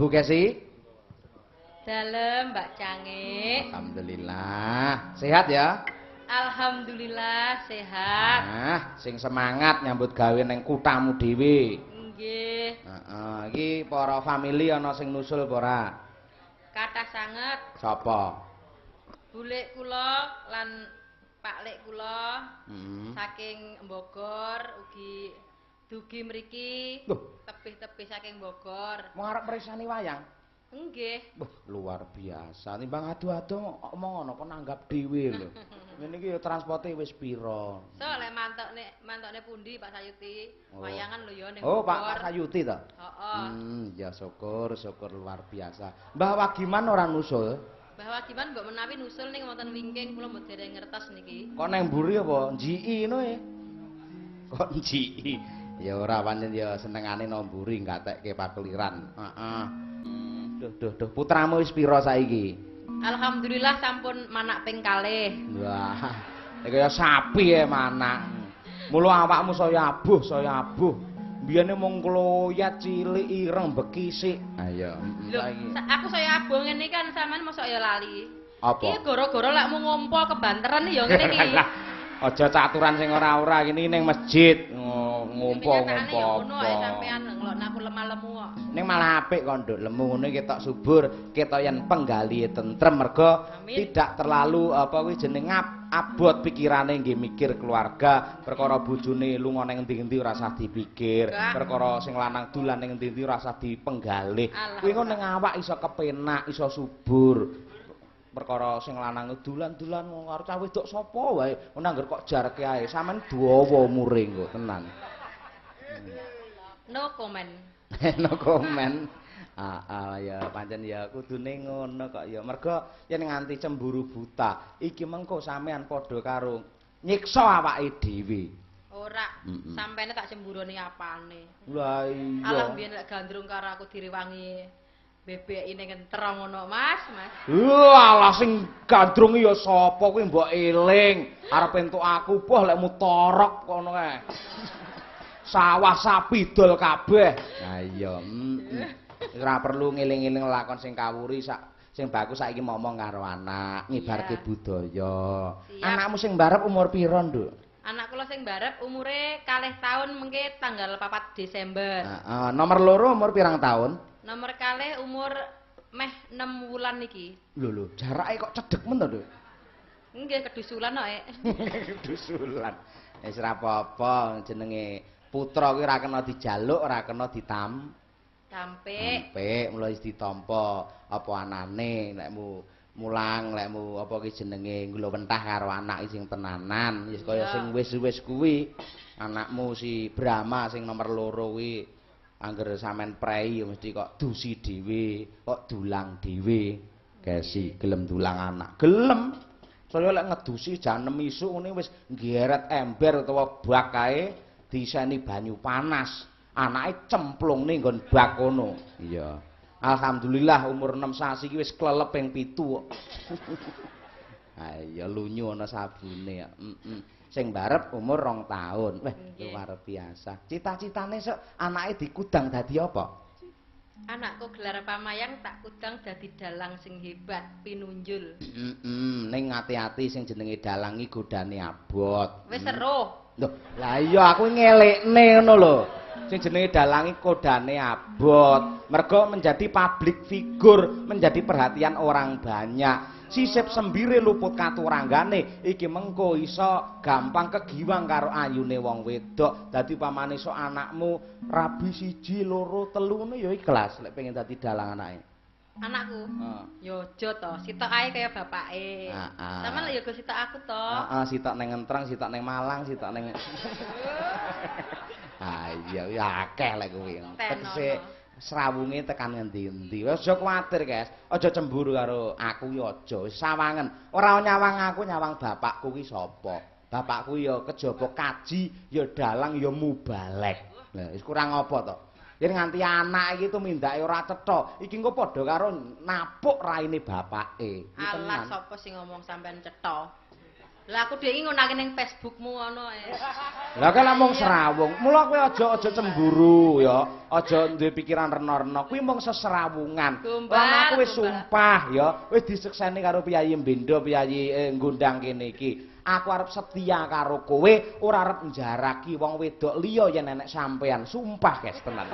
Bu Kesi? Dalem Mbak Cangik. Alhamdulillah. Sehat ya? Alhamdulillah sehat. Nah, sing semangat nyambut gawe ning kuthamu dhewe. Nggih. Heeh, iki para famili ana sing nusul apa ora? Kathah sanget. Sapa? Bulik kula lan Pak Lek kula Hmm. saking Bogor ugi dugi mriki. Loh, Tebih-tebih saking Bogor. mau arep mresani wayang? Nggih. Wah, luar biasa. Timbang adu-adu omong ngono kok nanggap dhewe lho. Ngene iki ya transporte wis pira? So lek mantokne pundi Pak Sayuti? Oh. Wayangan lho ya ning Oh, Bogor. Pak Sayuti to? Heeh. Ya syukur luar biasa. Mbah Wagiman ora nusul? Bahwa gimana mbok menawi nusul ning wonten wingking kula mboten dereng ngertos niki. Kok neng mburi apa? Njiki ngono ya? Kok njiki? Ya ora pancen ya senengane nang mburi ngatekke pakeliran. Heeh. Duh, putramu wis pira saiki? Alhamdulillah sampun manak ping kalih. Wah, kaya sapi ya manak. Mula awakmu saya abuh. Biyane mung kloyat cilik ireng bekisik. Ayo, Lho, saiki. aku saya abang ngene kan sampean mosok ya lali. Apa? Iki gara-gara lek mau ngompo kebanteran ya ngene iki. Aja caturan sing ora-ora kene ning masjid Kenyataane ya ngono ae ngompo. sampean ngelokno aku lemah lemu kok. Ning malah apik kok nduk lemu ngene ketok subur, ketok yen penggali tentrem merga Amin. tidak terlalu apa kuwi jeneng abot pikirane nggih mikir keluarga, perkara bojone lunga ning endi-endi ora usah dipikir, Enggak. perkara sing lanang dolan ning endi-endi ora usah dipenggalih. Kuwi engko ning awak iso kepenak, iso subur. Perkara sing lanang dolan-dolan karo cah wedok sapa wae, nangger kok jareke ae, sampean dawa umure engko tenan. No comment. No comment. Ya pancen ya kudune ngono kok ya. Merga yen nganti cemburu buta, iki mengko sampean padha karo nyiksa awake dhewe. Ora, sampene tak cemburoni apane. Lah Alah iya. biyen lek gandrung karo aku direwangi bebeki ning entrong ngono, Mas. Alah sing gandrung ya sapa kuwi mbok eling. Arep entuk aku boh lek mutorok kono kae. Sawah sapi dol kabeh. Ha iya, ora perlu ngeling-eling lakon sing kawuri sing bagus saiki ngomong karo anak, ngibarke Iya. budaya. Siap. Anakmu sing mbarep umur pira, Nduk? Anak kula sing mbarep umure 2 tahun mengke tanggal 4 Desember. Heeh, nomor loro umur pirang tahun? Nomor 2 umur meh 6 wulan niki. Lho, jarake kok cedhek men to, Nduk? Nggih kedusulan kok, Ek. Dusulan. Wis ora apa-apa, jenenge putra kuwi ora kena dijaluk, ora kena Tampik. Tampik, mula wis ditampa apa anane, lekmu mulang, lekmu apa ki jenenge nglowentah karo anak sing tenanan, wis kaya Iya. sing wis-wis kuwi. Anakmu si Brahma sing nomor loro kuwi angger sampean prei ya mesti kok dusi dhewe, kok dulang dhewe. Kesi gelem dulang anak. Gelem. Saya lek ngedusi jam 6 isuk ngene wis nggeret ember utawa bak kae diseni banyu panas. Anake cemplungne nggon bak kono. Iya. Alhamdulillah umur 6 sasi iki wis klelep ping 7 kok. Ha iya lunyu ana sabune ya. Sing mbarep umur 2 tahun. Wah, Nggih. luar biasa. Cita-citane sok anake dikudang dadi apa? Anakku gelar pamayang tak kudang dadi dalang sing hebat, pinunjul. Ning ati-ati sing jenenge dalang iki godane abot. Wis seruh. Loh, lah iya aku ngelekne ngono lho. Sing jenenge dalang iki kodane abot. Mergo menjadi public figure, menjadi perhatian orang banyak. Sisip sembire luput katuranggane iki mengko iso gampang kegiwang karo ayune wong wedok. Dadi pamane sok anakmu rabi 1, 2, 3 ngono ya ikhlas lek pengen dadi dalang anake. Anakku. Heeh. Yo aja to, sitok ae kaya bapake. Heeh. Sampeyan lek yo go sitok aku to. Heeh, sitok ning Entrang, sitok ning Malang, sitok ning Ah iya, ya akeh lek kuwi. Tegese srawunge tekan ngendi-endi. Wis aja kuwatir, guys. Aja cemburu karo aku ya aja. Wis sawangen. Ora nyawang aku, nyawang bapakku kuwi sapa? Bapakku ya kejaba kaji, ya dalang, ya mubalek. Lah wis kurang apa to? Yen nganti anak iki tumindake ora cetha, iki engko padha karo napuk raine bapake. Iki Alah tenan. sapa sing ngomong sampean cetha? Lah aku dhewe ngonake ning Facebookmu ngono ae. Lah kan mung serawung. Mula kowe aja cemburu ya. Aja duwe pikiran rena-rena. Kuwi mung seserawungan. Lan aku wis sumpah ya, wis disekseni karo Piyayi Mbendo, Piyayi ngundang kene iki. Aku arep setia karo kowe, ora arep njaraki wong wedok liya yen enek sampean. Sumpah guys tenan.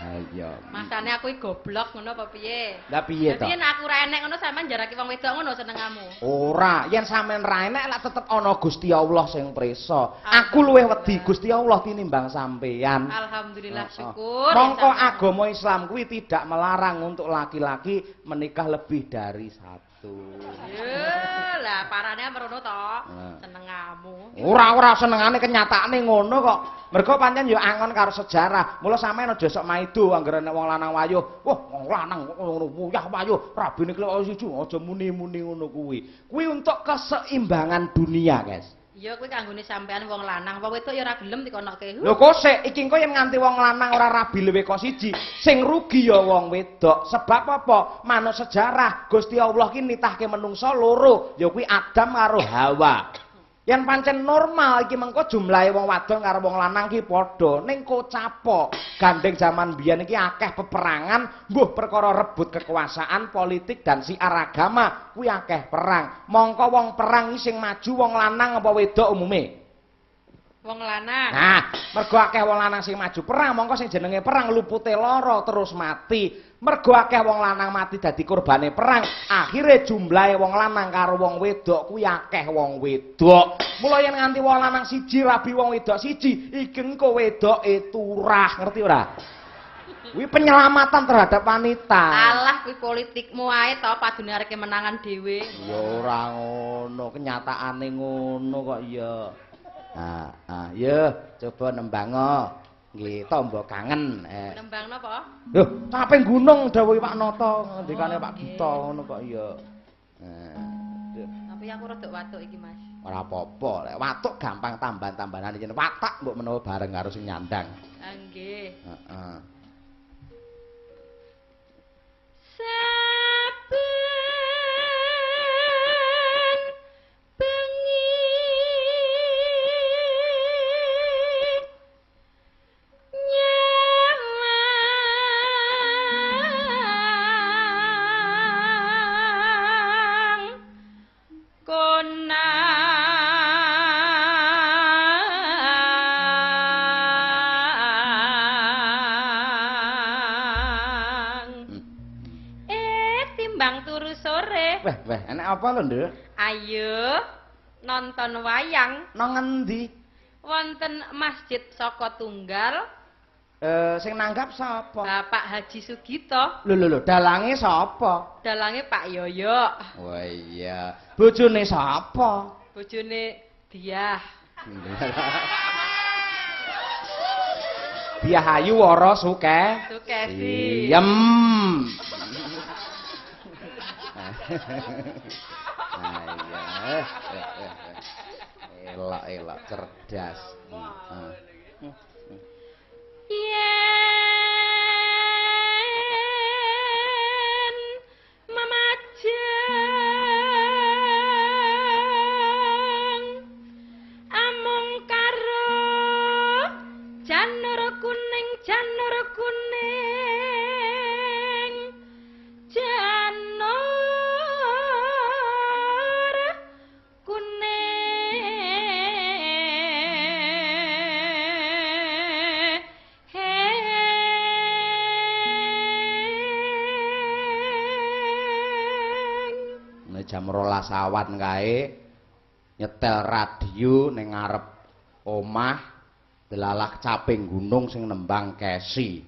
Ayo. Masane aku iki goblok ngono apa piye? Lah piye to? Dadi yen aku ra enek ngono sampean jaraki wong wedok ngono senengamu. Ora, yen sampean ra enek lak tetep ana Gusti Allah sing prisa. Aku luwih wedi Gusti Allah tinimbang sampean. Alhamdulillah syukur. Mongko agama Islam kuwi tidak melarang untuk laki-laki menikah lebih dari satu. Lah parane merono to. Senengamu. Ora senengane kenyataane ngono kok. Mergo pancen ya angon karo sejarah. Mula sampean aja sok maido anggere nek wong lanang wayuh. Wah, wong lanang kok ngono wuyah wayuh, rabine klek siji aja muni-muni ngono kuwi. Kuwi untuk keseimbangan dunia, guys. Ya kuwi kanggone sampean wong lanang, apa wedok ya ora gelem dikonoke. Lho kok sik iki engko yen nganti wong lanang ora rabi luwih kok siji, sing rugi ya wong wedok. Sebab apa? Manut sejarah Gusti Allah ki nitahke menungsa loro, ya kuwi Adam karo Hawa. Yen pancen normal iki mengko jumlahe wong wadon karo wong lanang ki padha ning kocapok. Gandeng zaman biyen iki akeh peperangan, mbuh perkara rebut kekuasaan, politik dan siar agama, kuwi akeh perang. Mongko wong perang iki sing maju wong lanang apa wedok umume? Wong lanang. Nah, mergo akeh wong lanang sing maju perang, mongko sing jenenge perang lupute lara terus mati. Mergo akeh wong lanang mati dadi korbane perang, akhire jumlahe wong lanang karo wong wedok kuwi akeh wong wedok. Mula yen nganti wong lanang siji rabi wong wedok siji, iki engko wedoke turah, ngerti ora? Kuwi penyelamatan terhadap wanita. Alah kuwi politikmu ae to padune arek menangan dhewe. Ya ora ngono, kenyataane ngono kok ya. Ya coba nembango. Nggih, tombo kangen. Nembang napa? Lho, caping gunung dawuhe Pak Nata, ngendikane Pak Gita ngono kok ya. Tapi aku rada watuk iki, Mas. Ora apa-apa, lek watuk gampang tambahan-tambahan jeneng watak mbok menawa bareng karo sing nyandang. Ah nggih. Heeh. Weh, enek apa lho, Nduk? Ayo nonton wayang. Nang ngendi? Wonten Masjid Saka Tunggal. Sing nanggap sapa? Bapak Haji Sugito. Lho, dalange sapa? Dalange Pak Yoyo. Wah iya. Bojone sapa? Bojone Diah. Diah Ayu Wara Sukesi. Diem. Elok cerdas. Yen mamajeng amung karo janur kuning janur jam 12 awan kae nyetel radio ning ngarep omah delalah caping gunung sing nembang kesi.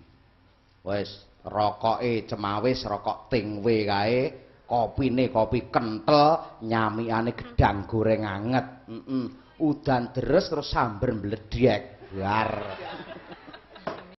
Wis rokoke cemawis rokok tingwe kae, kopine kopi kentel, nyamikane gedang goreng anget. Udan deres terus sambar mbledhek. Bar.